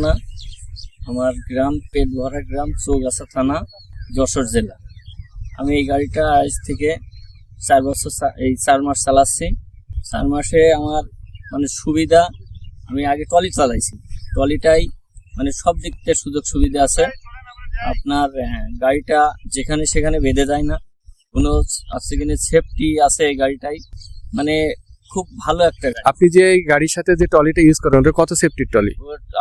না, আমার গ্রাম পেটভরা গ্রাম, চৌগাছা থানা, যশোর জেলা। আমি এই গাড়িটা আজ থেকে 4 বছর, এই 4 মাস চালাচ্ছি। 4 মাসে আমার মানে সুবিধা, আমি আগে ট্রলি চালাইছি, ট্রলিটাই মানে সব দিক থেকে সুযোগ সুবিধা আছে। আপনার গাড়িটা যেখানে সেখানে বেঁধে যায় না, কোনো আছে কিনা সেফটি আছে এই গাড়িটাই, মানে খুব ভালো একটা গাড়ি। আপনি যে এই গাড়ির সাথে যে ট্রলিটা ইউজ করেন ওটা কত সেফটির ট্রলি?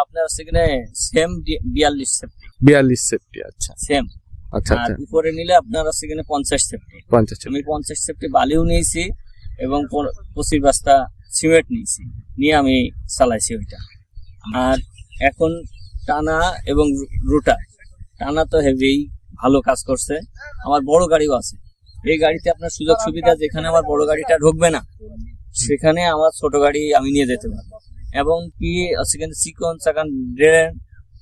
আপনার আছে কিনা সেম 42 সেফটি। 42 সেফটি, আচ্ছা সেম। আচ্ছা আর আচ্ছা, উপরে নিলে আপনার আছে কিনা 50 সেফটি। 50 আমি 50 সেফটি বালিও নিয়েছি এবং 25 বস্তা সিমেন্ট নিয়েছি, নিয়ে আমি চালাইছি ওইটা। আর এখন টানা এবং রুটা, টানা তো হেভি ভালো কাজ করছে। আমার বড় গাড়িও আছে, এই গাড়িতে আপনার সুযোগ সুবিধা, যেখানে আমার বড় গাড়িটা ঢুকবে না সেখানে আমার ছোট গাড়ি আমি নিয়ে যেতে পারবো। এবং কি সেখানে চিকন চাকান ড্রেন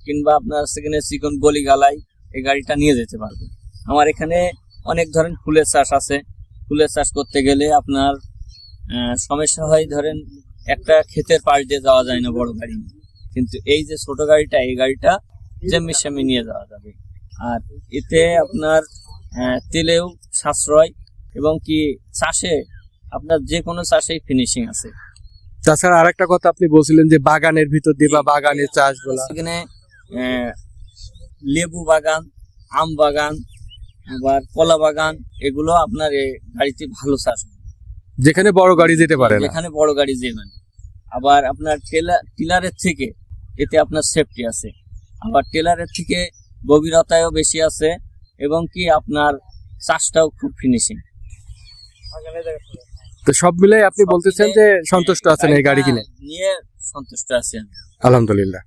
কিংবা আপনার সেখানে চিকন গলি গালাই এই গাড়িটা নিয়ে যেতে পারবো। আমার এখানে অনেক ধরনের ফুলের চাষ আছে। ফুলের চাষ করতে গেলে আপনার সমস্যা হয়, ধরেন একটা ক্ষেতের পাশ দিয়ে যাওয়া যায় না বড় গাড়ি নিয়ে, কিন্তু এই যে ছোট গাড়িটা, এই গাড়িটা যেমনি সেমনি নিয়ে যাওয়া যাবে। আর এতে আপনার তেলেও সাশ্রয়, এবং কি চাষে আপনার যে কোনো চাষেই ফিনিশিং আছে। তাছাড়া আরেকটা কথা আপনি বলছিলেন যে বাগানের ভিতর দিয়ে বা বাগানের চাষগুলা, সেখানে লেবু বাগান, আম বাগান, আবার কলা বাগান, এগুলো আপনার এই গাড়িতে ভালো চাষ হয়। যেখানে বড় গাড়ি যেতে পারে না। যেখানে বড় গাড়ি যেতে, আবার আপনার টিলারের থেকে এতে আপনার সেফটি আছে, আবার টেলারের থেকে গভীরতায়ও বেশি আছে, এবং কি আপনার চাষটাও খুব ফিনিশিং। তো সব মিলাই আপনি বলতেছেন যে সন্তুষ্ট আছেন এই গাড়ি কিনে? নিয়ে সন্তুষ্ট আছি আমি, আলহামদুলিল্লাহ।